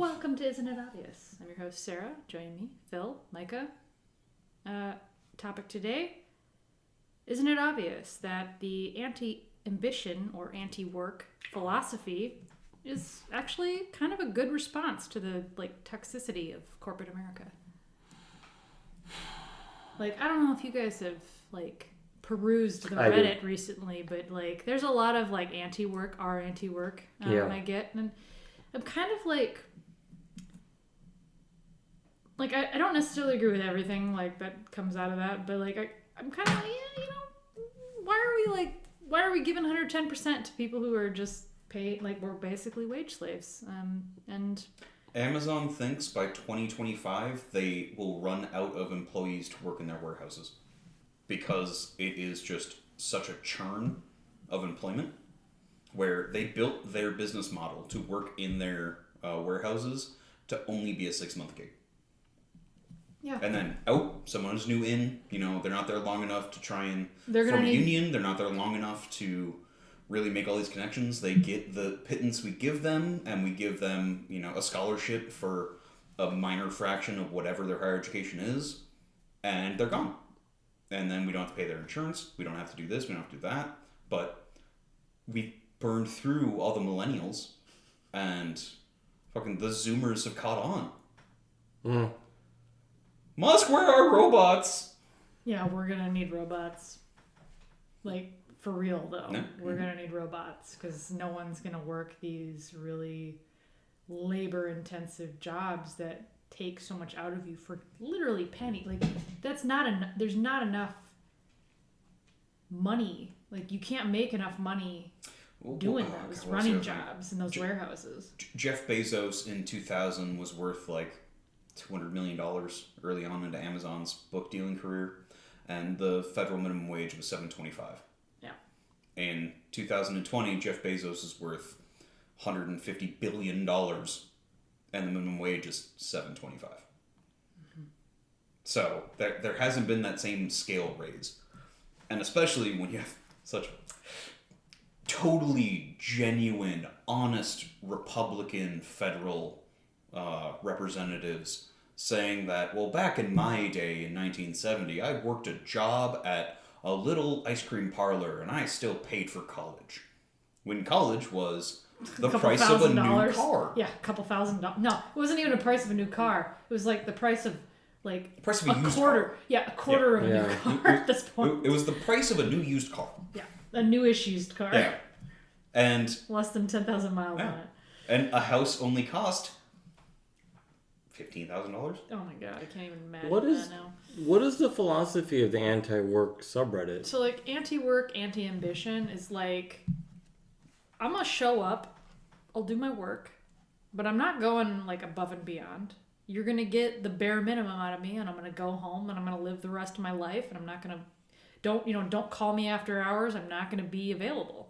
Welcome to Isn't It Obvious? I'm your host, Sera. Joining me, Phil, Micah. Topic today, isn't it obvious that the anti-ambition or anti-work philosophy is actually kind of a good response to the toxicity of corporate America? I don't know if you guys have perused the Reddit recently, but there's a lot of anti-work I get, and I'm kind of I don't necessarily agree with everything that comes out of that, but I'm kind of why are we giving 110% to people who are just paid we're basically wage slaves? And Amazon thinks by 2025 they will run out of employees to work in their warehouses because it is just such a churn of employment, where they built their business model to work in their warehouses to only be a 6-month gig. Yeah. And then, someone's new in, they're not there long enough to try and form a union. They're not there long enough to really make all these connections. They get the pittance we give them, and we give them, a scholarship for a minor fraction of whatever their higher education is, and they're gone. And then we don't have to pay their insurance. We don't have to do this. We don't have to do that. But we burned through all the millennials, and fucking the Zoomers have caught on. Mm. Musk, where are robots? Yeah, we're gonna need robots. For real though. No. We're gonna need robots because no one's gonna work these really labor-intensive jobs that take so much out of you for literally penny. That's not enough. There's not enough money. You can't make enough money doing those running jobs in those warehouses. Jeff Bezos in 2000 was worth $200 million early on into Amazon's book dealing career, and the federal minimum wage was $7.25. Yeah. In 2020, Jeff Bezos is worth $150 billion, and the minimum wage is $7.25. Mm-hmm. So there hasn't been that same scale raise, and especially when you have such totally genuine, honest Republican federal representatives saying that, well, back in my day in 1970, I worked a job at a little ice cream parlor and I still paid for college. When college was the price of a new car. Yeah, a couple $1,000. No, it wasn't even a price of a new car. It was the price of price of a used quarter. car. Yeah, a quarter of a new car at this point. It was the price of a new used car. Yeah, a newish used car. Yeah. And less than 10,000 miles on it. And a house only cost $15,000. Oh my god, I can't even imagine that now. What is the philosophy of the anti-work subreddit? So anti-work, anti-ambition is I'm gonna show up, I'll do my work, but I'm not going above and beyond. You're gonna get the bare minimum out of me, and I'm gonna go home and I'm gonna live the rest of my life, and I'm not gonna don't call me after hours. I'm not gonna be available.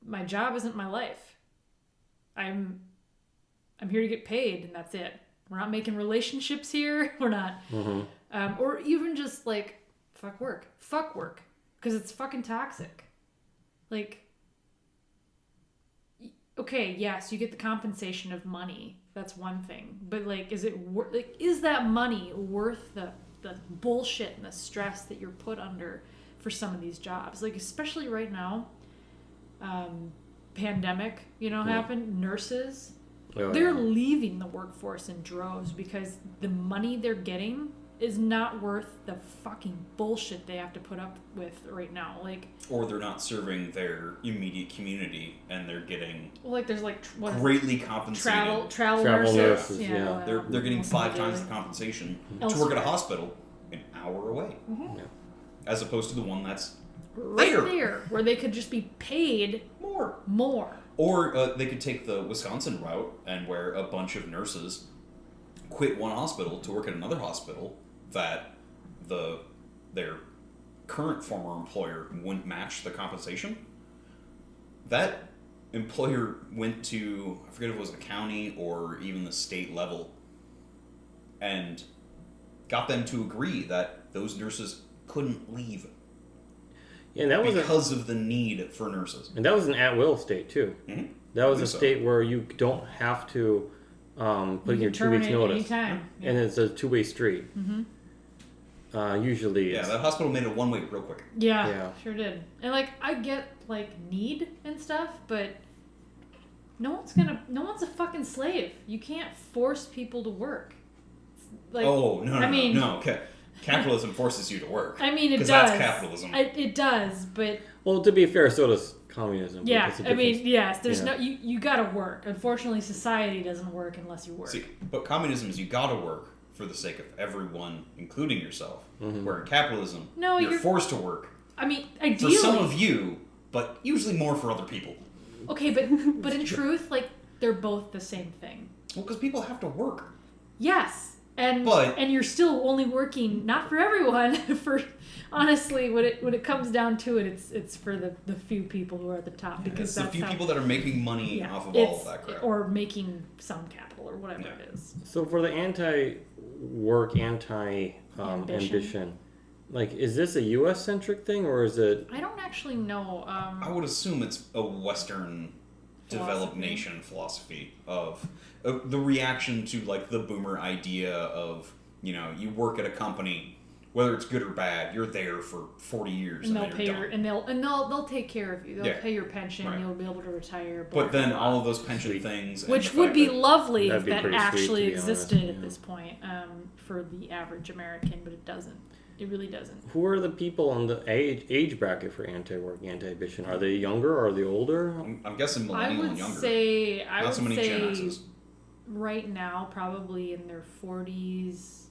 My job isn't my life. I'm here to get paid, and that's it. We're not making relationships here. We're not. Mm-hmm. Or even just fuck work. Fuck work. Because it's fucking toxic. Okay, yes, you get the compensation of money. That's one thing. But is it is that money worth the bullshit and the stress that you're put under for some of these jobs? Especially right now, pandemic, happened. Nurses. They're leaving the workforce in droves because the money they're getting is not worth the fucking bullshit they have to put up with right now. Or they're not serving their immediate community, and they're getting there's greatly compensated travel nurses. Yeah. They're getting 5 times the compensation to work at a hospital an hour away, as opposed to the one that's right there, where they could just be paid more. Or they could take the Wisconsin route, and where a bunch of nurses quit one hospital to work at another hospital that their current former employer wouldn't match the compensation. That employer went to, I forget if it was the county or even the state level, and got them to agree that those nurses couldn't leave. Yeah, and that was because of the need for nurses. And that was an at-will state, too. Mm-hmm. That was a state where you don't have to putting your 2 weeks notice. Anytime. Yeah. And it's a two-way street. Usually it's... Yeah, that hospital made it one way real quick. Yeah, sure did. And like I get like need and stuff, but no one's a fucking slave. You can't force people to work. Like, no. Okay. Capitalism forces you to work. I mean, it does. Because that's capitalism. It does, but... Well, to be fair, so does communism. Yeah, I mean, yes, there's no... You gotta work. Unfortunately, society doesn't work unless you work. See, but communism is you gotta work for the sake of everyone, including yourself. Where in capitalism, you're forced to work. I mean, ideally... For some of you, but usually more for other people. Okay, but in truth, like, they're both the same thing. Well, because people have to work. Yes. And you're still only working not for everyone. For honestly, when it comes down to it, it's for the few people who are at the top, because it's the few people that are making money off of all of that crap, or making some capital or whatever it is. So for the anti-work, anti-ambition, like, is this a U.S. centric thing or is it? I don't actually know. I would assume it's a Western developed nation philosophy of the reaction to like the boomer idea of, you know, you work at a company, whether it's good or bad, you're there for 40 years and they'll pay they'll take care of you. They'll pay your pension. Right. You'll be able to retire. But then all of those pension things, which would be lovely if that actually sweet, existed at this point for the average American, but it doesn't. It really doesn't. Who are the people on the age bracket for anti-work, anti-ambition? Are they younger or are they older? I'm guessing millennial and younger. I would so many say Gen X's. Right now, probably in their 40s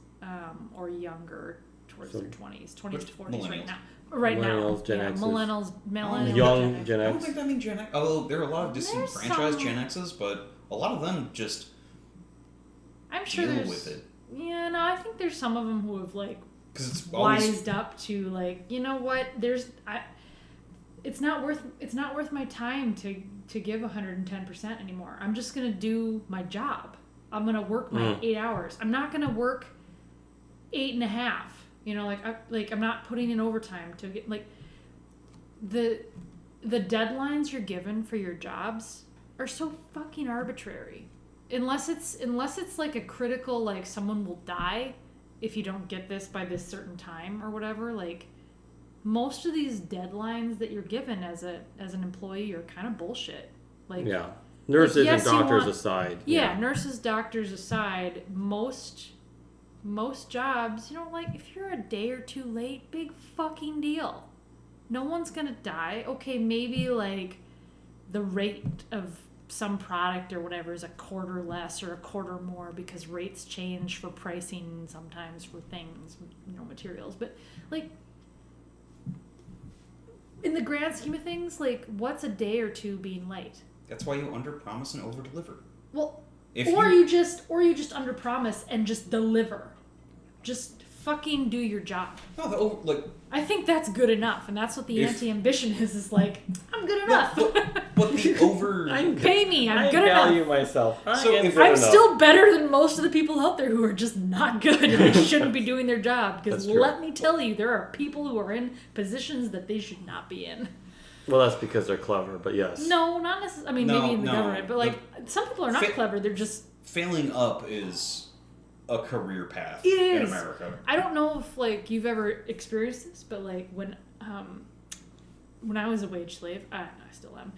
or younger, towards their 20s to 40s right now. Millennials, Gen X's. Millennials, young Gen X. I don't think that means Gen X. Although there are a lot of disenfranchised Gen X's, but a lot of them just deal with it. Yeah, no, I think there's some of them who have like wised up to like, you know what? It's not worth my time to give 110% anymore. I'm just gonna do my job. I'm gonna work my 8 hours. I'm not gonna work 8.5. You know, I'm not putting in overtime to get like the deadlines you're given for your jobs are so fucking arbitrary. Unless it's like a critical, like someone will die if you don't get this by this certain time or whatever, like most of these deadlines that you're given as an employee are kind of bullshit. Like nurses and doctors aside. Nurses, doctors aside, most jobs, you know, like if you're a day or two late, big fucking deal. No one's gonna die. Okay, maybe like the rate of some product or whatever is a quarter less or a quarter more because rates change for pricing sometimes for things, you know, materials. But like in the grand scheme of things, like what's a day or two being late? That's why you underpromise and overdeliver. Well, you just underpromise and just deliver. Just fucking do your job. No, I think that's good enough, and that's what the anti-ambition is like, I'm good enough. But the over... Pay me, I'm good enough. I value myself. I'm still better than most of the people out there who are just not good and they shouldn't be doing their job. Because let me tell you, there are people who are in positions that they should not be in. Well, that's because they're clever, but yes. No, not necessarily. I mean, maybe in the government, but like, some people are not clever, they're just... Failing up is a career path in America. I don't know if like you've ever experienced this, but like when I was a wage slave, I still am.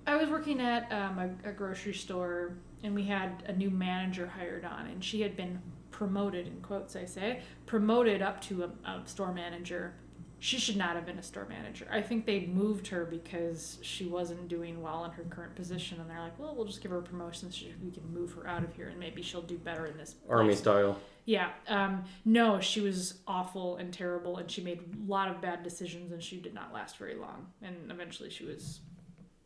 I was working at a grocery store, and we had a new manager hired on, and she had been promoted, in quotes I say, promoted up to a store manager. She should not have been a store manager. I think they moved her because she wasn't doing well in her current position, and they're like, well, we'll just give her a promotion so we can move her out of here, and maybe she'll do better in this Army place. style. Yeah. No, she was awful and terrible, and she made a lot of bad decisions, and she did not last very long. And eventually she was,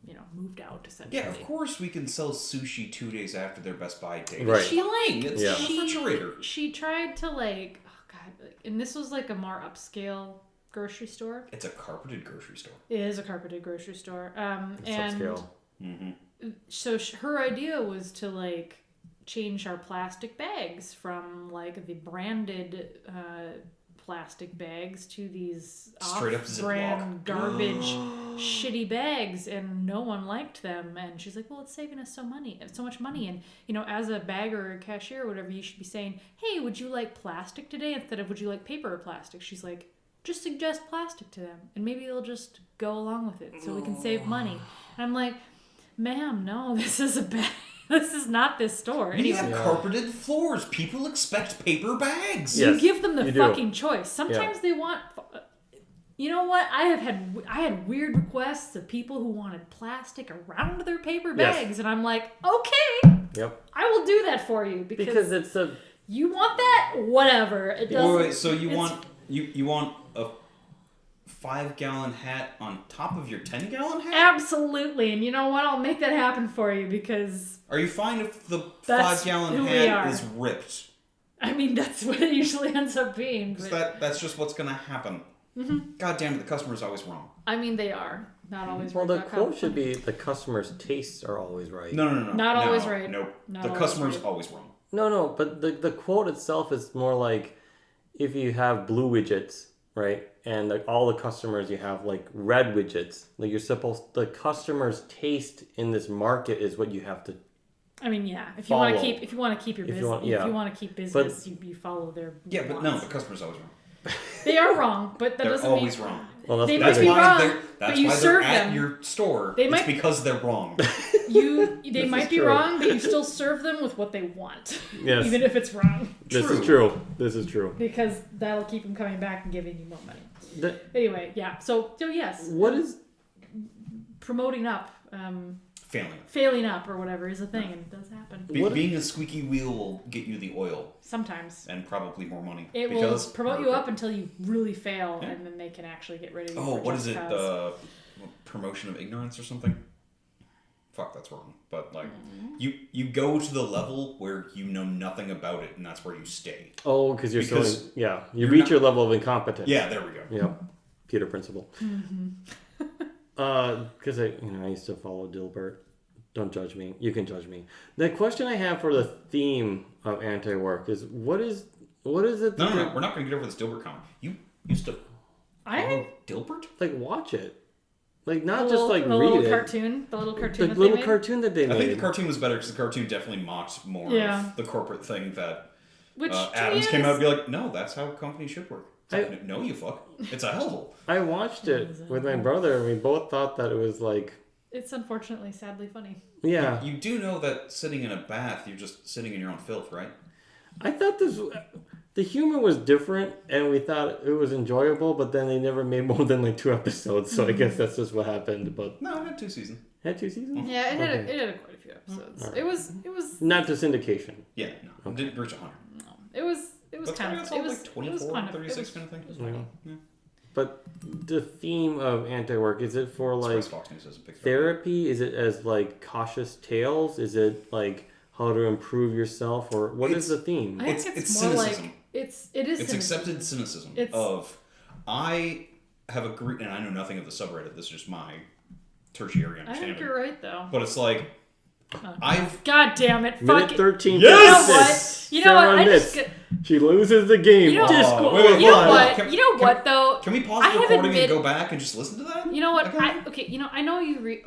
you know, moved out, essentially. Yeah, of course we can sell sushi 2 days after their Best Buy date. Right. It's a refrigerator. She tried to like, oh God, and this was like a more upscale grocery store. It's a carpeted grocery store. It is a carpeted grocery store. It's upscale. So her idea was to like change our plastic bags from like the branded plastic bags to these straight up off-brand garbage shitty bags, and no one liked them. And she's like, well, it's saving us so much money. And, you know, as a bagger or a cashier or whatever, you should be saying, hey, would you like plastic today instead of would you like paper or plastic? She's like, just suggest plastic to them, and maybe they'll just go along with it so we can save money. And I'm like, ma'am, no, this is not this store. We have carpeted floors. People expect paper bags. Yes, you give them the fucking choice. Sometimes they want... You know what? I had weird requests of people who wanted plastic around their paper bags, and I'm like, okay, I will do that for you because it's a... You want that? Whatever. It doesn't... Wait, so you want a 5-gallon hat on top of your 10-gallon hat? Absolutely. And you know what? I'll make that happen for you because... Are you fine if the 5-gallon hat is ripped? I mean, that's what it usually ends up being. Because that's just what's going to happen. Mm-hmm. God damn it, the customer's always wrong. I mean, they are. Not always right. Well, the quote should be, the customer's tastes are always right. No. Not always right. Nope. The customer's always wrong. No, but the quote itself is more like, if you have blue widgets, right, and like all the customers you have like red widgets, like the customer's taste in this market is what you have to. I mean, yeah. If you want to keep your business, if you want to keep business, you follow their. Yeah, but no, the customer's always wrong. They are wrong, but that doesn't mean... They're always wrong. Well, they might be wrong, but you serve them. At your store. It's because they're wrong. They might be wrong, but you still serve them with what they want. Yes. Even if it's wrong. This is true. Because that'll keep them coming back and giving you more money. Anyway, yeah. So yes. What is... Promoting up... Failing up or whatever is a thing, and it does happen. Being a squeaky wheel will get you the oil. Sometimes. And probably more money. It will promote you up until you really fail, and then they can actually get rid of you. Oh, what is it? The promotion of ignorance or something? Fuck, that's wrong. But, like, you go to the level where you know nothing about it, and that's where you stay. Oh, because you reach your level of incompetence. Yeah, there we go. Yeah, Peter Principle. Mm-hmm. Because I used to follow Dilbert. Don't judge me. You can judge me. The question I have for the theme of Antiwork is what is it? No, we're not going to get over this Dilbert comment. You used to follow Dilbert? Like watch it, like not just like read little it. Cartoon, the little cartoon. The little cartoon that they made. I think the cartoon was better because the cartoon definitely mocked more of the corporate thing that Adams came out and be like, no, that's how companies should work. No, you fuck. It's a hellhole. I watched it with my brother, and we both thought that it was like... It's unfortunately sadly funny. Yeah. You do know that sitting in a bath, you're just sitting in your own filth, right? I thought the humor was different, and we thought it was enjoyable, but then they never made more than like 2 episodes, so I guess that's just what happened. But no, it had 2 seasons. Had 2 seasons? Yeah, it had quite a few episodes. Right. It was not to syndication. Yeah, no, it didn't reach 100. No, it was kind of like 24, 36 kind of thing. It was funny. Yeah. But the theme of Antiwork, is it for like Fox News doesn't pick therapy? Is it as like cautious tales? Is it like how to improve yourself, or what is the theme? I think it's more cynicism. Like it's cynicism. Accepted cynicism I have agreed, and I know nothing of the subreddit. This is just my tertiary understanding. I think you're right though. But it's like God damn it! Minute 13. Yes. You know what? She loses the game. You know what though? Can we pause the recording and go back and just listen to that? You know what? I know you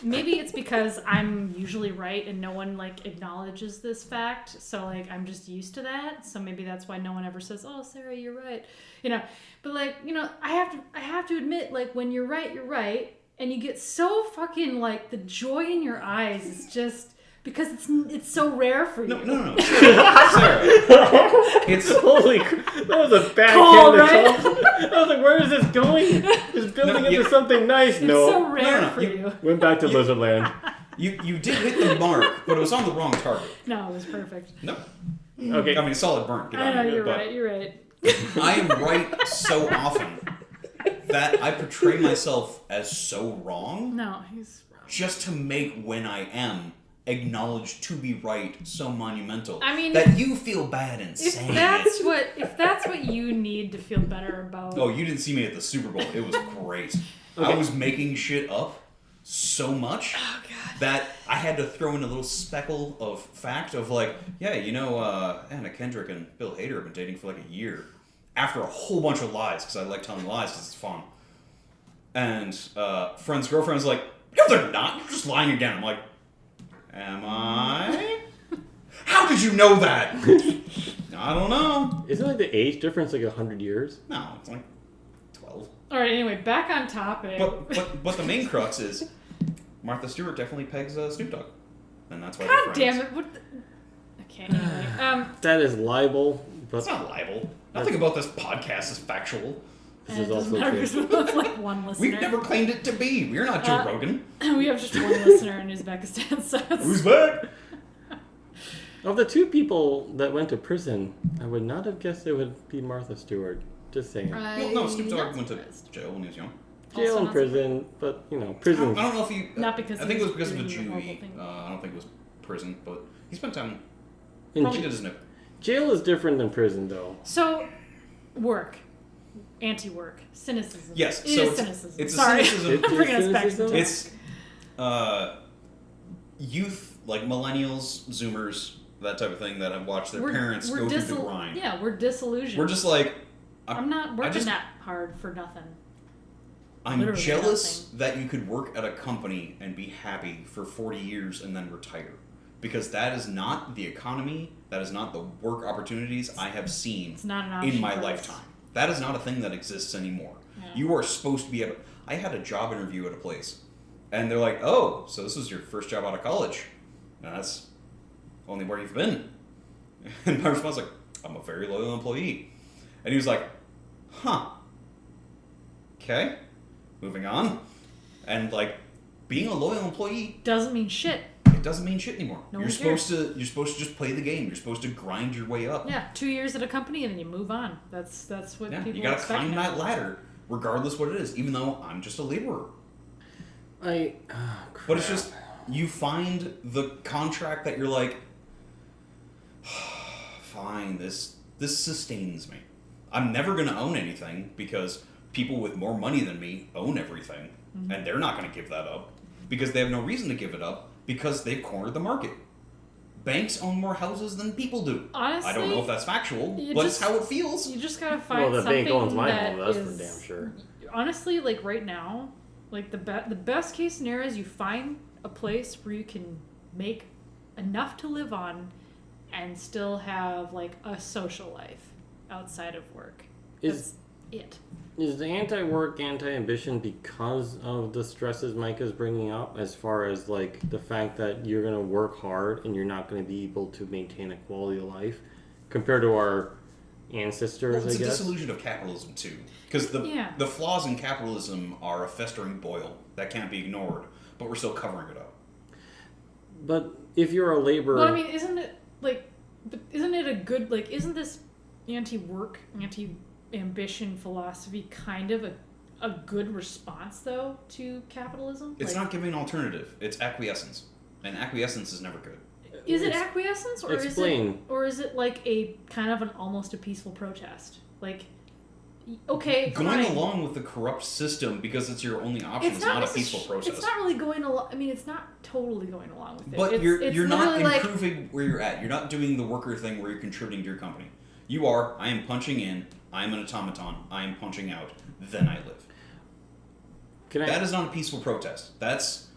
maybe it's because I'm usually right and no one like acknowledges this fact, so like I'm just used to that. So maybe that's why no one ever says, "Oh, Sarah, you're right." You know, but like I have to admit, like when you're right. And you get so fucking, like, the joy in your eyes is just... Because it's so rare for you. No. Sarah. It's holy... That was a backhanded compliment. I was like, where is this going? It's building into something nice. It's so rare for you. Went back to Lizardland. You did hit the mark, but it was on the wrong target. No, it was perfect. No. Okay. I mean, solid burn. I know, you're right. I am right so often that I portray myself as so wrong. No, he's wrong. Just to make when I am acknowledged to be right so monumental. I mean, that you feel bad and saying if that's what you need to feel better about. Oh, you didn't see me at the Super Bowl. It was great. Okay. I was making shit up so much that I had to throw in a little speckle of fact of like, Anna Kendrick and Bill Hader have been dating for like a year. after a whole bunch of lies, because I like telling lies because it's fun. And friend's girlfriend's like, no, they're not. You're just lying again. I'm like, am I? How did you know that? I don't know. Isn't like the age difference like 100 years? No, it's like 12. All right. Anyway, back on topic. But the main crux is Martha Stewart definitely pegs Snoop Dogg, and that's why. God damn it! What? Okay. Anyway, that is libel. But it's not libel. Nothing about this podcast is factual. This is also true. We have like one listener. We've never claimed it to be. We're not Joe Rogan. We have just one listener in Uzbekistan. So Who's back? Of the two people that went to prison, I would not have guessed it would be Martha Stewart. Just saying. Well, no, Snoop Dogg went to jail when he was young. Jail and prison, but prison. I don't know if he. Not because I think it was because of the doing the Jewy. horrible thing. I don't think it was prison, but he spent time. In Probably did his nip. jail is different than prison, though. So, work, anti-work, cynicism. Yes, It so is cynicism. it's a Sorry, cynicism. I'm bringing us back to Cynicism? It's youth, like millennials, Zoomers, that type of thing that have watched their parents go through the grind. Yeah, we're disillusioned. We're just like, I'm not working that hard for nothing. I'm Literally jealous that you could work at a company and be happy for 40 years and then retire. Because that is not the economy, that is not the work opportunities I have seen It's not an option in my for us. lifetime. That is not a thing that exists anymore. Yeah. You are supposed to be I had a job interview at a place, and they're like, oh, so this is your first job out of college. And that's only where you've been. And my response was like, I'm a very loyal employee. And he was like, huh. Okay, moving on. And like, being a loyal employee Doesn't mean shit. it doesn't mean shit anymore. No you're one supposed cares. to just play the game. You're supposed to grind your way up. Yeah, 2 years at a company and then you move on. That's what Yeah, people you gotta expect climb now. that ladder, regardless what it is. Even though I'm just a laborer, but it's just you find the contract that you're like, fine, this sustains me. I'm never gonna own anything because people with more money than me own everything, and they're not gonna give that up because they have no reason to give it up because they've cornered the market. Banks own more houses than people do. Honestly, I don't know if that's factual, but it's how it feels. You just gotta find the something bank owns my that home, that's is, for damn sure. Honestly, like right now, like the best case scenario is you find a place where you can make enough to live on and still have like a social life outside of work. That's it. Is the anti-work, anti-ambition because of the stresses Micah's bringing up, as far as like the fact that you're going to work hard and you're not going to be able to maintain a quality of life compared to our ancestors, Well, it's I a guess? disillusion of capitalism too, because the flaws in capitalism are a festering boil that can't be ignored, but we're still covering it up. But if you're a laborer... Well, I mean, isn't it a good, like, isn't this anti-work, anti-ambition philosophy kind of a good response, though, to capitalism? It's not giving an alternative. It's acquiescence. And acquiescence is never good. Is it acquiescence, or Explain. is it like a kind of almost a peaceful protest? Like, okay, Going fine. along with the corrupt system because it's your only option is not a peaceful process. It's not really going along. I mean, it's not totally going along with it. But it's you're not literally improving where you're at. You're not doing the worker thing where you're contributing to your company. You are, I am punching in, I am an automaton, I am punching out, then I live. That is not a peaceful protest. That's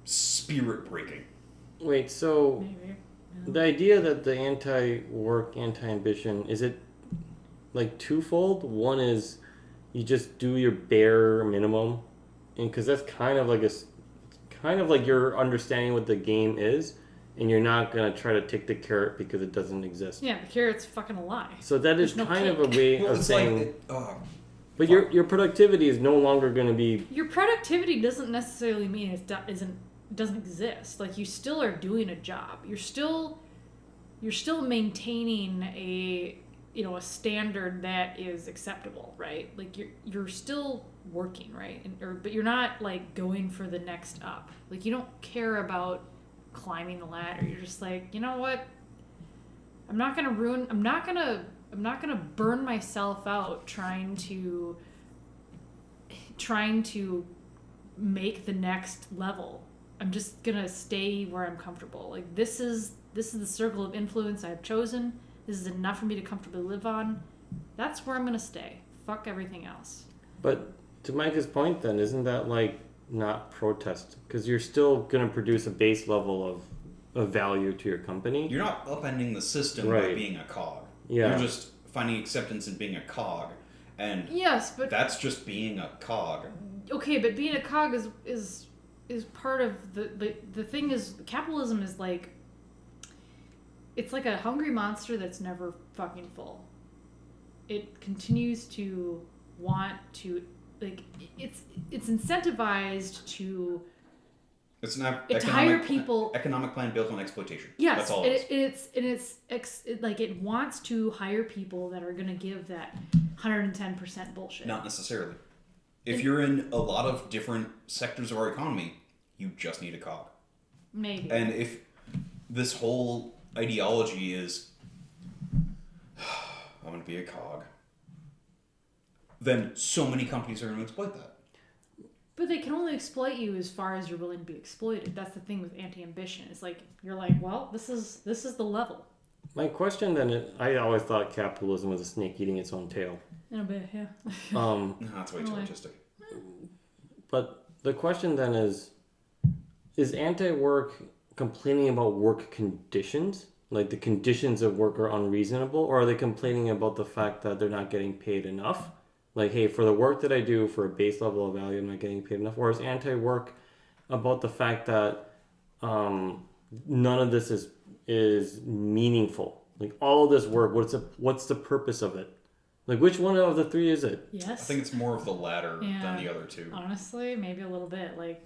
spirit breaking. Wait, so Maybe. the idea that the anti-work, anti-ambition, is it like twofold? One is you just do your bare minimum, and because that's kind of like your understanding what the game is, and you're not gonna try to take the carrot because it doesn't exist. Yeah, the carrot's fucking a lie. So that is There's no kind of a cake. way Well, of it's saying. like, But your productivity is no longer going to be. Your productivity doesn't necessarily mean it doesn't exist. Like, you still are doing a job. You're still maintaining a standard that is acceptable, right? Like, you're still working, right? But you're not like going for the next up. Like, you don't care about climbing the ladder. You're just like, you know what? I'm not gonna burn myself out trying to make the next level. I'm just gonna stay where I'm comfortable. Like, this is the circle of influence I've chosen. This is enough for me to comfortably live on. That's where I'm gonna stay. Fuck everything else. But to Micah's point, then isn't that like not protest? Because you're still gonna produce a base level of value to your company. You're not upending the system by being a cog. Yeah. You're just finding acceptance in being a cog, and yes, but that's just being a cog. Okay, but being a cog is part of the thing is capitalism is like it's like a hungry monster that's never fucking full. It continues to want to like it's incentivized to. It's not to hire people. Economic plan built on exploitation. Yes, that's all it wants to hire people that are going to give that 110% bullshit. Not necessarily. If you're in a lot of different sectors of our economy, you just need a cog. Maybe. And if this whole ideology is, I'm going to be a cog, then so many companies are going to exploit that. But they can only exploit you as far as you're willing to be exploited. That's the thing with anti-ambition. It's like, you're like, well, this is the level. My question then, I always thought capitalism was a snake eating its own tail. In a bit, yeah. No, that's way too artistic. But the question then is Antiwork complaining about work conditions? Like the conditions of work are unreasonable? Or are they complaining about the fact that they're not getting paid enough? Like, hey, for the work that I do for a base level of value, I'm not getting paid enough. Or is Antiwork about the fact that none of this is meaningful? Like all of this work, what's the purpose of it? Like which one of the three is it? Yes. I think it's more of the latter than the other two. Honestly, maybe a little bit. Like,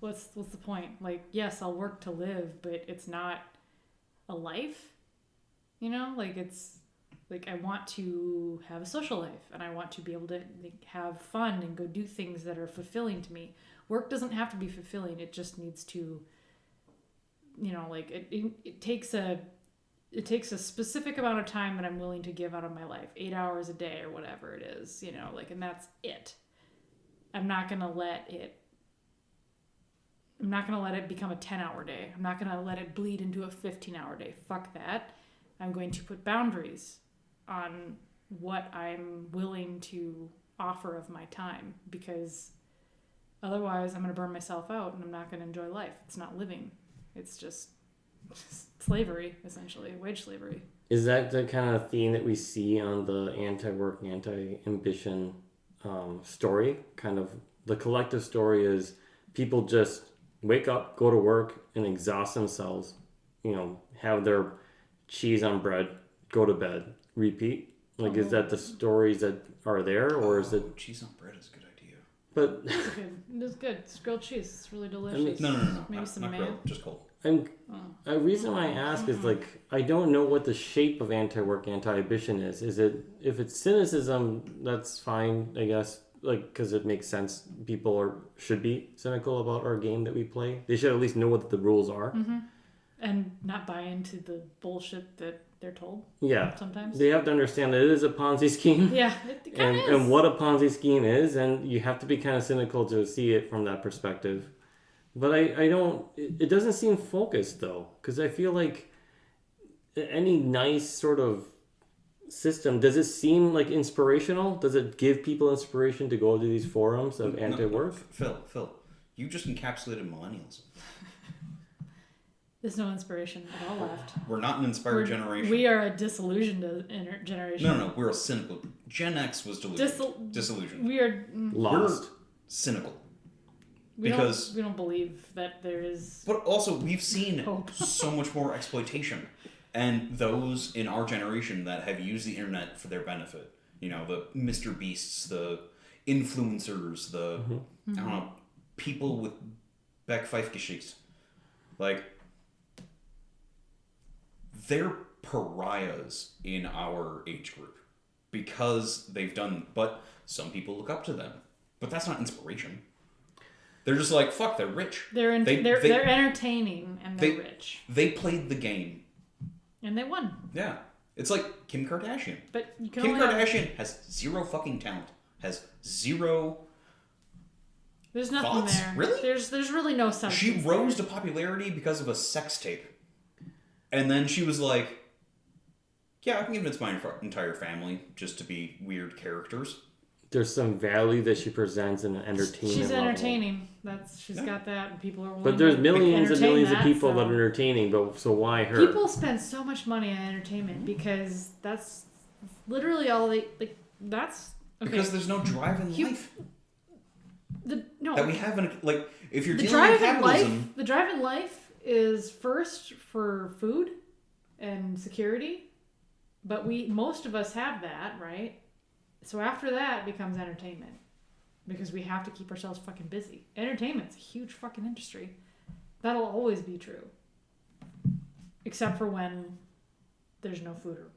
what's the point? Like, yes, I'll work to live, but it's not a life. You know, like it's. Like, I want to have a social life, and I want to be able to have fun and go do things that are fulfilling to me. Work doesn't have to be fulfilling. It just needs to, you know, like, it takes a specific amount of time that I'm willing to give out of my life. 8 hours a day or whatever it is, you know, like, and that's it. I'm not going to let it become a 10-hour day. I'm not going to let it bleed into a 15-hour day. Fuck that. I'm going to put boundaries on what I'm willing to offer of my time, because otherwise I'm going to burn myself out and I'm not going to enjoy life. It's not living. It's just slavery, essentially, wage slavery. Is that the kind of theme that we see on the anti-work, anti-ambition story? Kind of the collective story is people just wake up, go to work, and exhaust themselves, you know, have their cheese on bread, go to bed, repeat. Like, is that the stories that are there, or is it... Cheese on bread is a good idea. But... It's good. It's good. It's grilled cheese. It's really delicious. No. Maybe not grilled, just cold. A reason why I ask is, like, I don't know what the shape of anti-work, anti-ambition is. Is it... If it's cynicism, that's fine, I guess. Like, because it makes sense. People should be cynical about our game that we play. They should at least know what the rules are. Mm-hmm. And not buy into the bullshit that they're told. Yeah. Sometimes. They have to understand that it is a Ponzi scheme. Yeah, it kind of is. And what a Ponzi scheme is, and you have to be kind of cynical to see it from that perspective. But I don't... It doesn't seem focused, though. Because I feel like any nice sort of system, does it seem like inspirational? Does it give people inspiration to go to these forums of anti-work? Phil, you just encapsulated millennials. There's no inspiration at all left. We're not an inspired generation. We are a disillusioned generation. No. We're a cynical. Gen X was disillusioned. We are lost. We're cynical. We don't believe that there is. But also, we've seen hope. so much more exploitation, and those in our generation that have used the internet for their benefit. You know, the Mr. Beasts, the influencers, the I don't know, people with Backpfeifgeschichte. Like, they're pariahs in our age group because they've done. But some people look up to them. But that's not inspiration. They're just like, fuck, they're rich. They're entertaining and they're rich. They played the game. And they won. Yeah. It's like Kim Kardashian. But you can Kim Kardashian has zero fucking talent. Has zero There's nothing thoughts. there. Really? There's really no substance. She rose to popularity because of a sex tape. And then she was like, Yeah, I can convince my entire family just to be weird characters. There's some value that she presents in an entertainment She's level. entertaining. She's got that, and people are willing But there's to millions and millions of that, people so. that are entertaining, but so why her? People spend so much money on entertainment because that's literally all they like. That's okay. Because there's no drive in life that we have in if you're dealing with capitalism. The drive in life is first for food and security, but most of us have that, right? So after that becomes entertainment because we have to keep ourselves fucking busy. Entertainment's a huge fucking industry. That'll always be true. Except for when there's no food or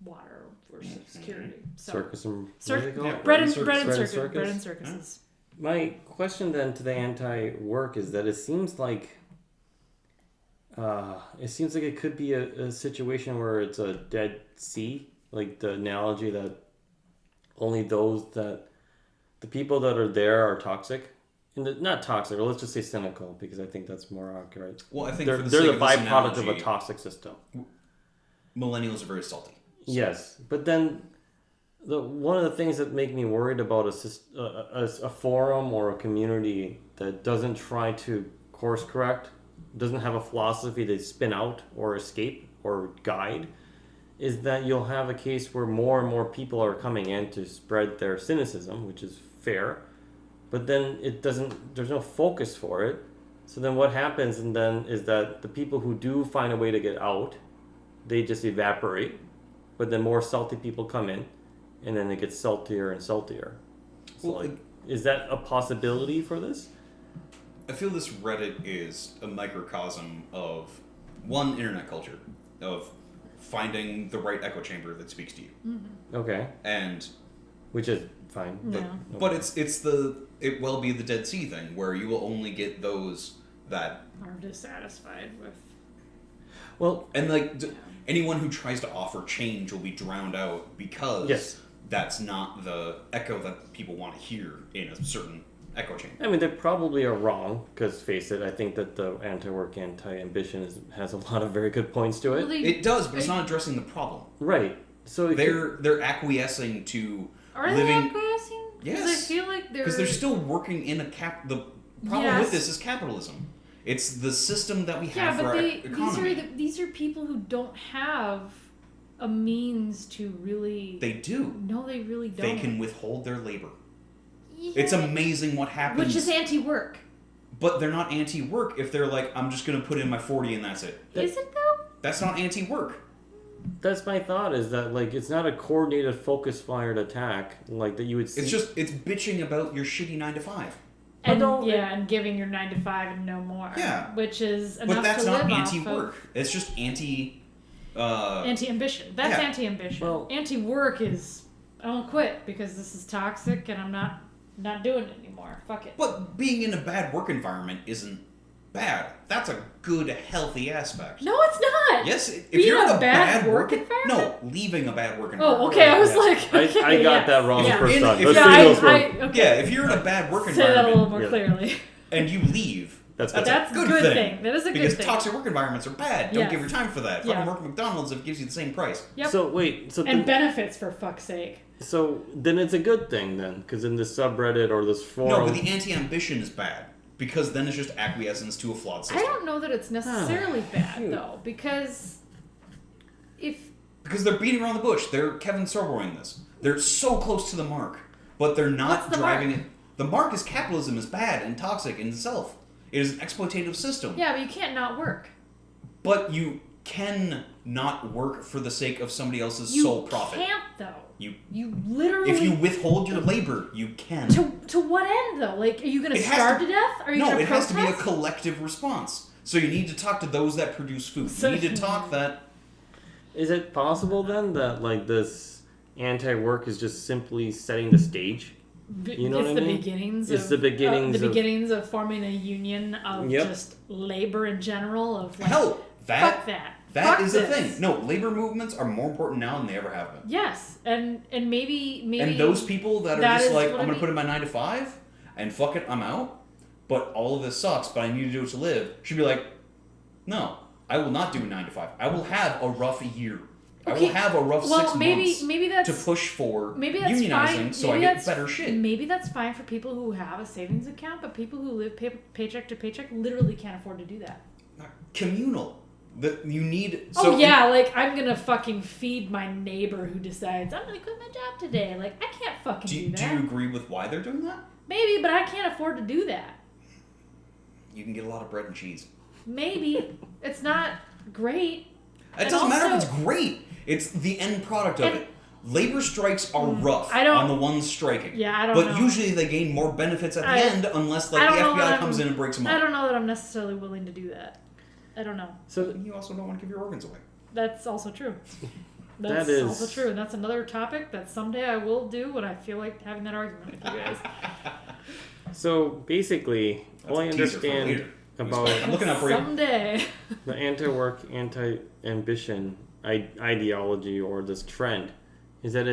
water or security. So, Circus and bread and circuses. My question then to the anti-work is that it seems like it could be a situation where it's a dead sea, like the analogy that only the people that are there are toxic. Not toxic, or let's just say cynical, because I think that's more accurate. Well, I think they're the byproduct of a toxic system. Millennials are very salty. So. Yes, but then one of the things that make me worried about a forum or a community that doesn't try to course correct, doesn't have a philosophy to spin out or escape or guide, is that you'll have a case where more and more people are coming in to spread their cynicism, which is fair, but then there's no focus for it. So then what happens and then is that the people who do find a way to get out, they just evaporate, but then more salty people come in, and then it gets saltier and saltier. So is that a possibility for this? I feel this Reddit is a microcosm of one, internet culture, of finding the right echo chamber that speaks to you. Mm-hmm. Okay. And which is fine. But it will be the Dead Sea thing, where you will only get those that are dissatisfied with. Well, and anyone who tries to offer change will be drowned out because that's not the echo that people want to hear in a certain echo chamber. I mean, they probably are wrong, because face it, I think that the anti-work, anti-ambition has a lot of very good points to it. It does, but it's not addressing the problem. Right. So they're acquiescing to living... They acquiescing? Yes. Because I feel like because they're still working in the problem with this is capitalism. It's the system that we have for our economy. These are people who don't have a means to really... They do. No, they really don't. They can withhold their labor. Yeah. It's amazing what happens. Which is anti-work. But they're not anti-work if they're like, I'm just going to put in my 40 and that's it. Is it though? That's not anti-work. That's my thought, is that it's not a coordinated, focus-fired attack that you would see. It's bitching about your shitty 9-to-5. And giving your 9 to 5 and no more. Yeah. Which is enough to live off of. But that's not anti-work. It's just anti-ambition. That's anti-ambition. Well, anti-work is, I won't quit because this is toxic and I'm not doing it anymore. Fuck it. But being in a bad work environment isn't bad. That's a good, healthy aspect. No, it's not. Yes, if you're in a bad work environment? No, leaving a bad work environment. Oh, okay. I was like... Okay, I got that wrong the first time. If you're in a bad work environment... Say that a little more clearly. And you leave... That's a good thing. That is a good thing. Because toxic work environments are bad. Don't give your time for that. Fucking work at McDonald's if it gives you the same price. Yep. And benefits, for fuck's sake. So then it's a good thing then, because in this subreddit or this forum... No, but the anti-ambition is bad. Because then it's just acquiescence to a flawed system. I don't know that it's necessarily bad, though. Because they're beating around the bush. They're Kevin Sorboing this. They're so close to the mark. But they're not driving it. The mark is capitalism is bad and toxic in itself. It is an exploitative system. Yeah, but you can't not work. But you can not work for the sake of somebody else's sole profit. You can't, though. You literally... If you withhold your labor, you can. To what end, though? Are you going to starve to death? Are you no, going to it has to be a collective response. So you need to talk to those that produce food. You need to talk that... Is it possible, then, that, this anti-work is just simply setting the stage? You know what I mean? It's the beginnings of forming a union of just labor in general. Fuck that. That is the thing. No, labor movements are more important now than they ever have been. Yes, and maybe and those people that are just like, I'm going to put in my 9 to 5 and fuck it, I'm out. But all of this sucks, but I need to do it to live. Should be like, no, I will not do a 9 to 5. I will have a rough year. I will have a rough 6 months maybe that's, to push for maybe that's unionizing fine. so Maybe I get better shit. Maybe that's fine for people who have a savings account, but people who live paycheck to paycheck literally can't afford to do that. Communal. You need... like, I'm gonna fucking feed my neighbor who decides, I'm gonna quit my job today. Like, I can't fucking do that. Do you agree with why they're doing that? Maybe, but I can't afford to do that. You can get a lot of bread and cheese. Maybe. It's not great. It doesn't matter if it's great. It's the end product of it. Labor strikes are rough on the ones striking. Yeah, I don't know. But usually they gain more benefits at the end unless the FBI comes in and breaks them up. I don't know that I'm necessarily willing to do that. I don't know. So you also don't want to give your organs away. That's also true. That is also true. And that's another topic that someday I will do when I feel like having that argument with you guys. So basically, all I understand about I'm looking up for you. Someday. The anti-work, anti-ambition ideology or this trend is that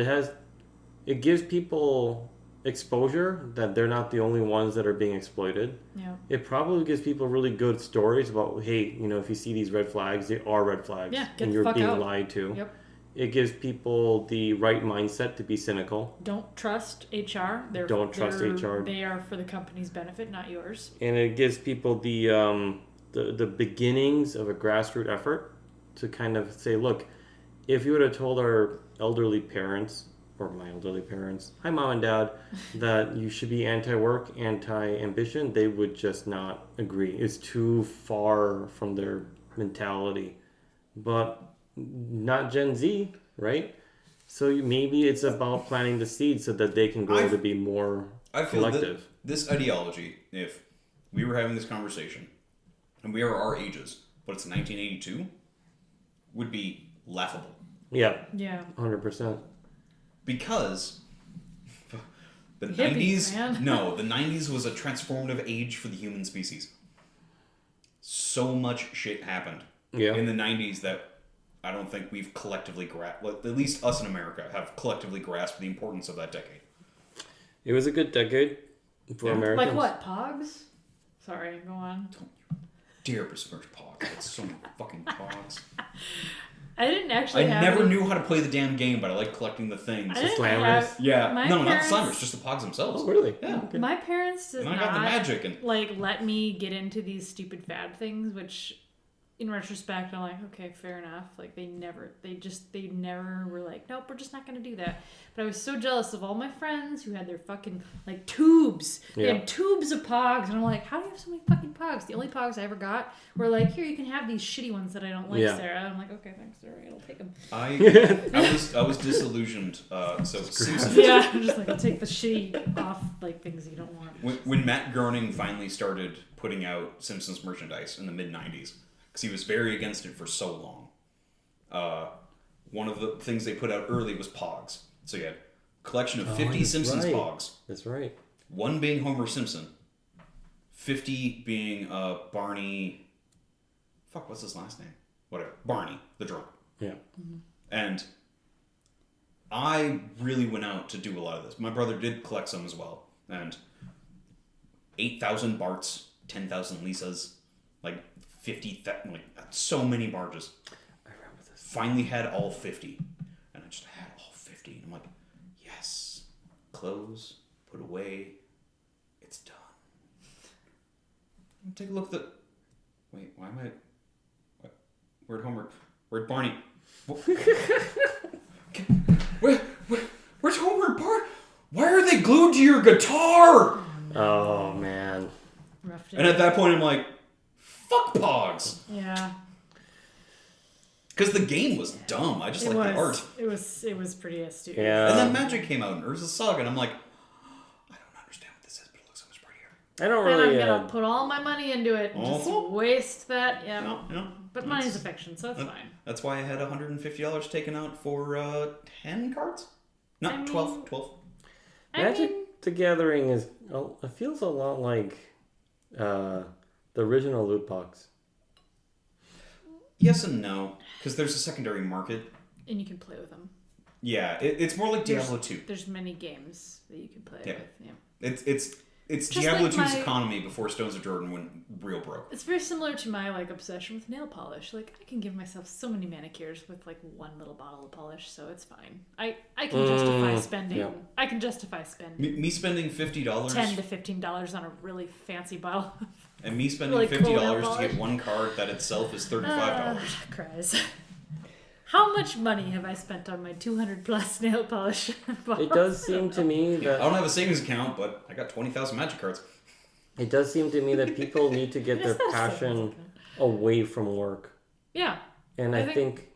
it gives people exposure that they're not the only ones that are being exploited. Yeah. It probably gives people really good stories about, hey, if you see these red flags, they are red flags, and you're being lied to. Yep. It gives people the right mindset to be cynical. Don't trust HR. Don't trust HR. They are for the company's benefit, not yours. And it gives people the beginnings of a grassroots effort to kind of say, look, if you would have told our elderly parents, or my elderly parents, hi mom and dad, that you should be anti-work, anti-ambition, they would just not agree. It's too far from their mentality. But not Gen Z, right? So maybe it's about planting the seeds so that they can grow to be more collective. This ideology, if we were having this conversation, and we are our ages, but it's 1982, would be laughable. Yeah. Yeah. 100%. Because the Hippies, 90s, man. no, the 90s was a transformative age for the human species. So much shit happened in the 90s that I don't think we've collectively grasped, at least us in America, have collectively grasped the importance of that decade. It was a good decade for Americans. Like what? Pogs? Sorry, go on. Dear besmirch Pogs. That's so many fucking Pogs. I didn't actually I never knew how to play the damn game, but I like collecting the things. The slammers? Yeah. No, not the parents... slammers, just the Pogs themselves. Oh, really? Yeah. Okay. My parents did and I not got the magic and... let me get into these stupid fad things, which in retrospect I'm like, okay, fair enough. Like they never were like, nope, we're just not gonna do that. But I was so jealous of all my friends who had their fucking like tubes. They had tubes of Pogs, and I'm like, how do you have so many fucking Pogs? The only Pogs I ever got were like, here, you can have these shitty ones that I don't like, Sarah. I'm like, okay, thanks, Sarah, I'll take them. I was disillusioned. So Simpsons. Yeah, I'm just like, I'll take the shitty off like things you don't want. When Matt Groening finally started putting out Simpsons merchandise in the mid '90s, because he was very against it for so long. One of the things they put out early was Pogs. So you had a collection of 50 Simpsons Pogs. That's right. One being Homer Simpson. 50 being Barney... Fuck, what's his last name? Whatever. Barney, the drunk. Yeah. Mm-hmm. And I really went out to do a lot of this. My brother did collect some as well. And 8,000 Barts, 10,000 Lisas, like 50, like so many barges. I remember this. Finally had all 50. And I just had all 50. And I'm like, yes. Close, put away. It's done. Take a look at the... Wait, why am I... Where'd Homer... Where'd Barney... Where's Homer and Bart? Why are they glued to your guitar? Oh, man. Rough day. And at that point, I'm like, fuck Pogs. Yeah. Because the game was dumb. I just like the art. It was pretty stupid. Yeah. And then Magic came out and Urza Saga, and I'm like, I don't understand what this is, but it looks so much prettier. I don't And really... I'm going to put all my money into it and just waste that. Yeah. No. But money's affection, so that's fine. That's why I had $150 taken out for 10 cards? No, 12. Magic the Gathering is... It feels a lot like the original loot box. Yes and no, because there's a secondary market. And you can play with them. Yeah, it's more like Diablo 2. There's many games that you can play with. Yeah. It's It's Just Diablo like 2's economy before Stones of Jordan went real broke. It's very similar to my like obsession with nail polish. Like I can give myself so many manicures with like one little bottle of polish, so it's fine. I can justify spending. Yeah. I can justify spending. Me spending $50. $10 to $15 on a really fancy bottle. And me spending really $50 to get one card that itself is $35. Cries. How much money have I spent on my 200 plus nail polish bottles? It does seem to me that... I don't have a savings account, but I got 20,000 Magic cards. It does seem to me that people need to get their passion away from work. Yeah. And I think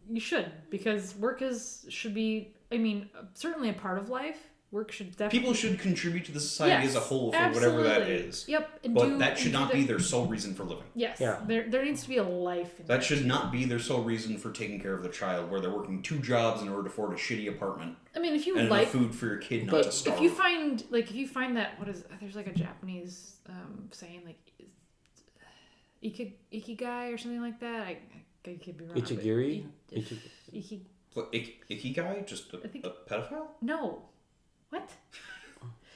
you should, because work should be, I mean, certainly a part of life. Work should definitely... People should contribute to the society as a whole for whatever that is. Yep. But that should not be their sole reason for living. Yes. Yeah. There needs to be a life in that should not be their sole reason for taking care of their child, where they're working 2 jobs in order to afford a shitty apartment. I mean, if you and like... food for your kid not to starve. If you find that, there's like a Japanese saying, like, ikigai or something like that. I could be wrong. Ichigiri? Ikigai? Just a pedophile? No. What?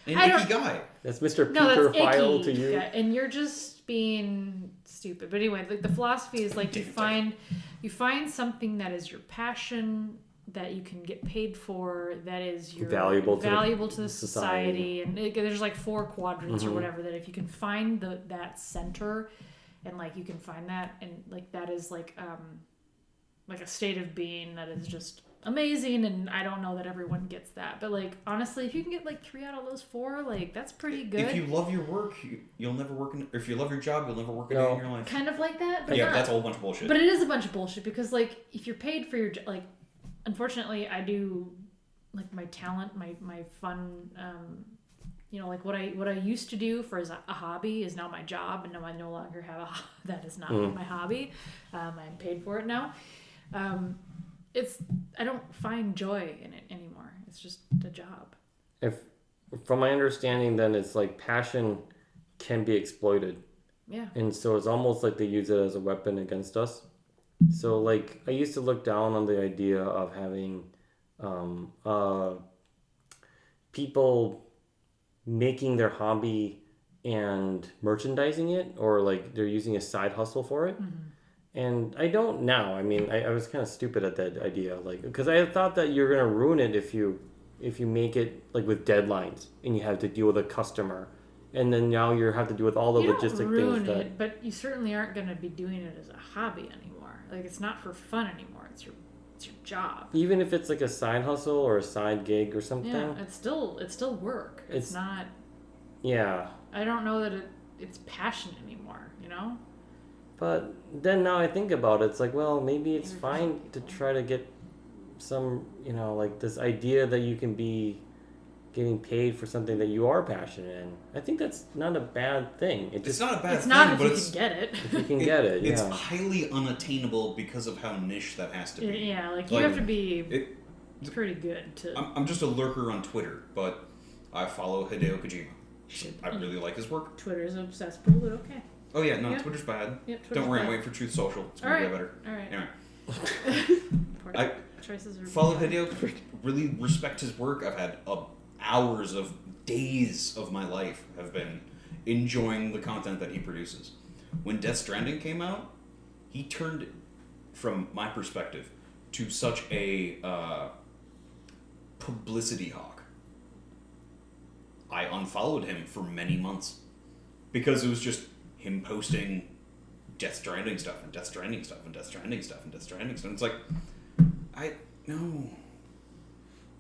An ikigai. That's Mr. Peter-phile to you. And you're just being stupid. But anyway, like the philosophy is like you find something that is your passion, that you can get paid for, that is your valuable to the society. And there's like 4 quadrants or whatever, that if you can find that center, and like you can find that, and like that is like a state of being that is just amazing. And I don't know that everyone gets that, but like honestly, if you can get like 3 out of those 4, like that's pretty good. If you love your work, you'll never work in. If you love your job, you'll never work a day in your life. Kind of like that, but yeah, that's a whole bunch of bullshit. But it is a bunch of bullshit, because like if you're paid for your like, unfortunately, I do like my talent, my fun. Like what I used to do as a hobby is now my job, and now I no longer have that is not my hobby. I'm paid for it now. I don't find joy in it anymore. It's just a job. From my understanding, then it's like passion can be exploited. Yeah. And so it's almost like they use it as a weapon against us. So like I used to look down on the idea of having people making their hobby and merchandising it, or like they're using a side hustle for it. Mm-hmm. And I don't now. I mean, I was kind of stupid at that idea, like, because I thought that you're gonna ruin it if you make it like with deadlines and you have to deal with a customer, and then now you have to deal with all the logistic things. You don't ruin it, but you certainly aren't gonna be doing it as a hobby anymore. Like it's not for fun anymore. It's your job. Even if it's like a side hustle or a side gig or something. Yeah, it's still work. It's not. Yeah. I don't know that it's passion anymore. You know. But then now I think about it, it's like, well, maybe it's fine to try to get some, like this idea that you can be getting paid for something that you are passionate in. I think that's not a bad thing. It's not a bad thing, not but if you can get it. If you can get it, yeah. It's highly unattainable because of how niche that has to be. Yeah, like you have to be pretty good to... I'm just a lurker on Twitter, but I follow Hideo Kojima. I really like his work. Twitter's a cesspool, but okay. Oh yeah, no, Twitter's bad. Yep, Twitter's Don't worry, bad. I'm waiting for Truth Social. It's gonna get better. All right. Anyway, I follow Hideo. Really respect his work. I've had days of my life have been enjoying the content that he produces. When Death Stranding came out, he turned, from my perspective, to such a publicity hawk. I unfollowed him for many months because it was just him posting Death Stranding stuff and Death Stranding stuff and Death Stranding stuff and Death Stranding stuff. And it's like, no.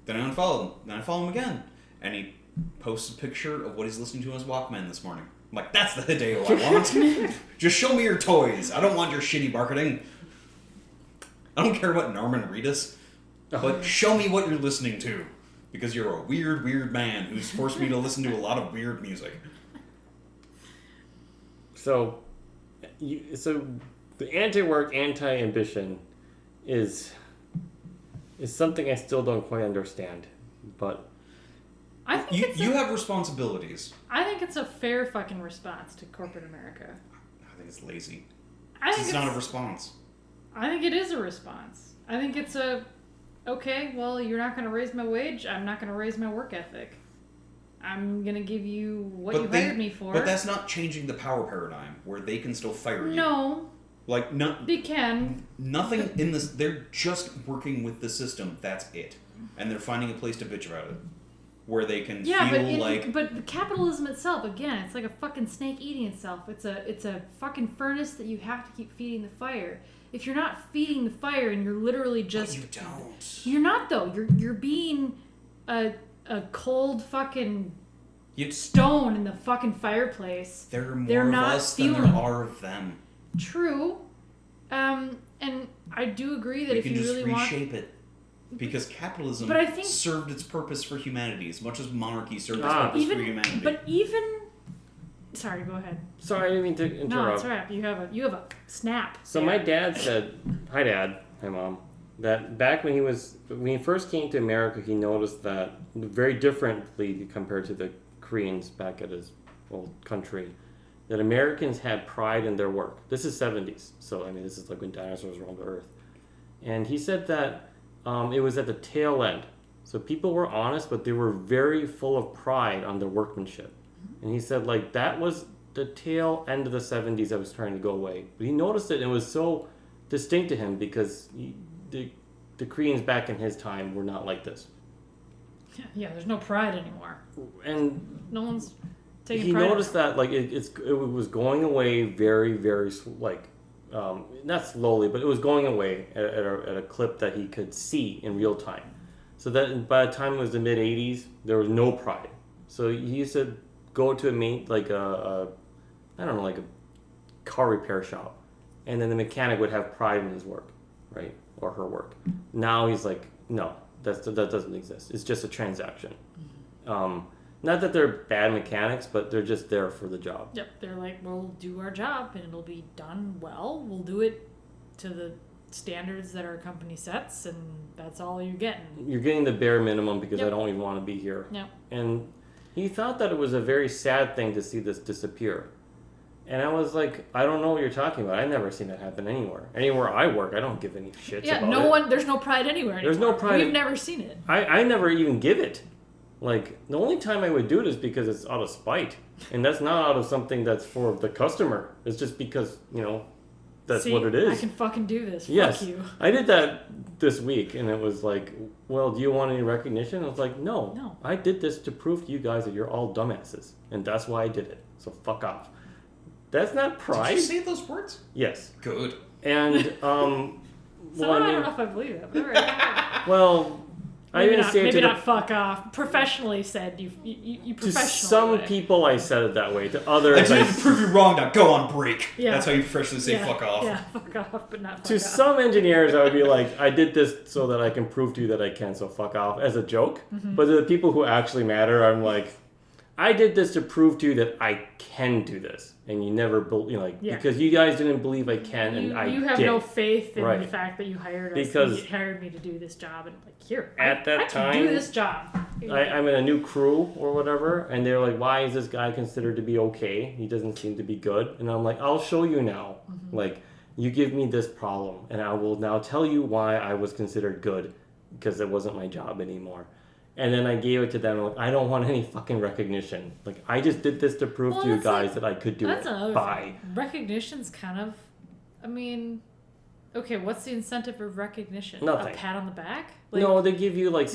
Then I unfollowed him. Then I follow him again. And he posts a picture of what he's listening to on his Walkman this morning. I'm like, that's the Hideo I want. Just show me your toys. I don't want your shitty marketing. I don't care what Norman Reedus. But show me what you're listening to. Because you're a weird, weird man who's forced me to listen to a lot of weird music. So the anti-work, anti-ambition is something I still don't quite understand. But I think you have responsibilities. I think it's a fair fucking response to corporate America. I think it's lazy. It's not a response. I think it is a response. I think it's okay, well, you're not going to raise my wage, I'm not going to raise my work ethic. I'm gonna give you what you hired me for. But that's not changing the power paradigm where they can still fire you. No. Like, they can. Nothing in this. They're just working with the system. That's it. And they're finding a place to bitch about it. Where they can feel But capitalism itself, again, it's like a fucking snake eating itself. It's a fucking furnace that you have to keep feeding the fire. If you're not feeding the fire and you're literally just... But you don't. You're not, though. You're being a cold fucking stone in the fucking fireplace. There are more of us than there are of them. True. And I do agree that if you really want... We can just reshape it. Because capitalism served its purpose for humanity as much as monarchy served its purpose for humanity. But even... Sorry, go ahead. Sorry, I didn't mean to interrupt. No, it's all right. You have a snap. So my dad said, hi Dad, hi Mom, that back when he first came to America, he noticed that very differently compared to the Koreans back at his old country, that Americans had pride in their work. This is 70s, so I mean this is like when dinosaurs roamed the earth. And he said that it was at the tail end. So people were honest, but they were very full of pride on their workmanship. And he said, like, that was the tail end of the 70s that was trying to go away. But he noticed it, and it was so distinct to him because the Koreans back in his time were not like this. Yeah, there's no pride anymore. And no one's taking pride. He noticed that, like, it was going away very, very, like, not slowly, but it was going away at a clip that he could see in real time. So that by the time it was the mid 80s, there was no pride. So he used to go to a car repair shop, and then the mechanic would have pride in his work, right, or her work. Now he's like, no, that doesn't exist. It's just a transaction. Not that they're bad mechanics, but they're just there for the job. Yep, they're like, we'll do our job and it'll be done well. We'll do it to the standards that our company sets, and that's all you're getting. You're getting the bare minimum because I don't even want to be here. Yep. And he thought that it was a very sad thing to see this disappear. And I was like, I don't know what you're talking about. I've never seen that happen anywhere. Anywhere I work, I don't give any shits about it. There's no pride anywhere anymore. There's no pride. We've never seen it. I never even give it. Like, the only time I would do it is because it's out of spite. And that's not out of something that's for the customer. It's just because, that's what it is. I can fucking do this. Yes. Fuck you. I did that this week, and it was like, well, do you want any recognition? I was like, no. I did this to prove to you guys that you're all dumbasses. And that's why I did it. So fuck off. That's not pride. Did you say those words? Yes. Good. And, I don't know if I believe that. But all right. Well... Maybe not fuck off. Professionally said you professionally. To some people I said it that way. To others I didn't prove you wrong. Now go on break. Yeah. That's how you professionally say fuck off. Yeah, fuck off, but not fuck off. To some engineers I would be like, I did this so that I can prove to you that I can, so fuck off, as a joke. Mm-hmm. But to the people who actually matter, I'm like, I did this to prove to you that I can do this. And you never believe, because you guys didn't believe I can, and I did. You have no faith in the fact that you hired us. Because you hired me to do this job, and like, here, I can do this job. I'm in a new crew or whatever, and they're like, why is this guy considered to be okay? He doesn't seem to be good. And I'm like, I'll show you now. Mm-hmm. Like, you give me this problem, and I will now tell you why I was considered good, because it wasn't my job anymore. And then I gave it to them. Like, I don't want any fucking recognition. Like, I just did this to prove to you guys that I could do it. That's another thing. Recognition's kind of, okay, what's the incentive of recognition? Nothing. A pat on the back? Like, no, they give you like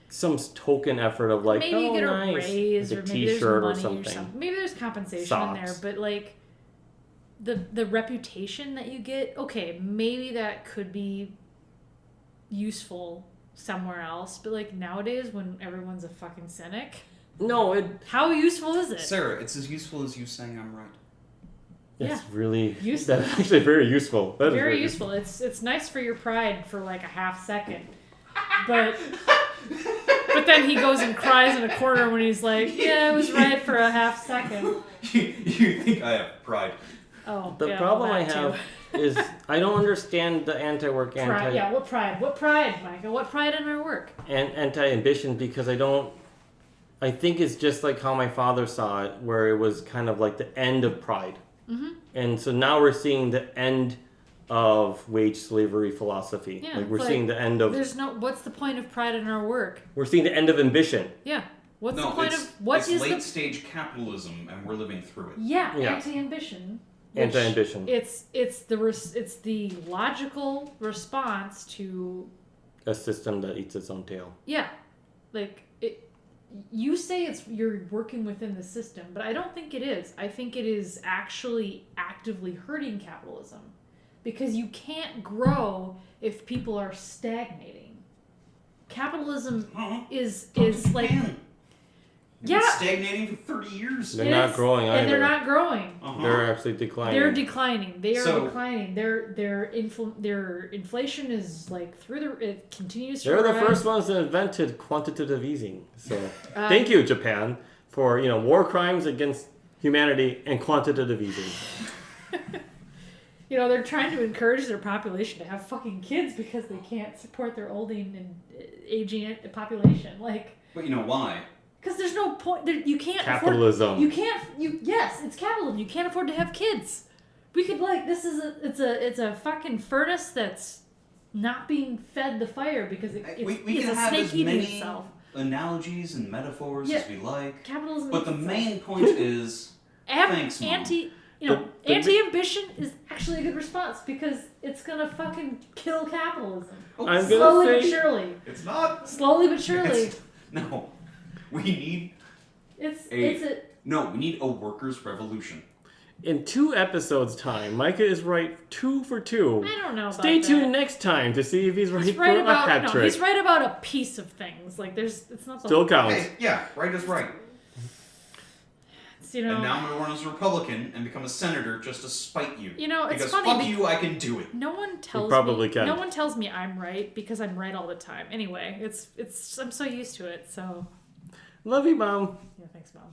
some token effort of like, maybe you get nice. a raise, like or maybe there's money or something. Maybe there's compensation in there, but like the reputation that you get, okay, maybe that could be useful somewhere else, but like nowadays when everyone's a fucking cynic, how useful is it? Sarah, it's as useful as you saying I'm right. It's really useful. That's actually very useful. That very useful. It's nice for your pride for like a half second, but then he goes and cries in a corner when he's like, yeah, I was right for a half second. You think I have pride? Oh, the problem I have is I don't understand the Antiwork pride. Yeah, what pride? What pride, Micah? What pride in our work? And anti-ambition, because I think it's just like how my father saw it, where it was kind of like the end of pride. Mm-hmm. And so now we're seeing the end of wage slavery philosophy. Yeah, like we're seeing the end of... What's the point of pride in our work? We're seeing the end of ambition. Yeah. What's the point of what is late stage capitalism, and we're living through it. Yeah. Anti-ambition. Anti-ambition. It's the logical response to a system that eats its own tail. Yeah, like you say you're working within the system, but I don't think it is. I think it is actually actively hurting capitalism because you can't grow if people are stagnating. Capitalism is like stagnating for 30 years. They're not growing either. And they're not growing. They're actually declining. They're declining. They are declining. Their inflation is like it continues to They're rise. the first ones that invented quantitative easing. So thank you, Japan, for war crimes against humanity and quantitative easing. They're trying to encourage their population to have fucking kids because they can't support their olding and aging population. But you know why? Because there's no point. You can't capitalism. Yes, it's capitalism. You can't afford to have kids. We could it's a fucking furnace that's not being fed the fire because we it's can a have snake as eating many itself. Analogies and metaphors as we like. Capitalism. But the main point is thanks, Mom. Anti-ambition is actually a good response because it's gonna fucking kill capitalism. Slowly but surely. It's not. Slowly but surely. No. We need we need a workers' revolution. In 2 episodes' time, Micah is right 2 for 2. I don't know about Stay tuned that. next time to see if he's right for a hat trick. He's right about a piece of things. It's not the Still whole counts. Hey, right is right. And now I'm going to run as a Republican and become a senator just to spite you. It's because funny. Fuck you, I can do it. No one tells can. No one tells me I'm right because I'm right all the time. Anyway, I'm so used to it. So. Love you, Mom. Yeah, thanks, Mom.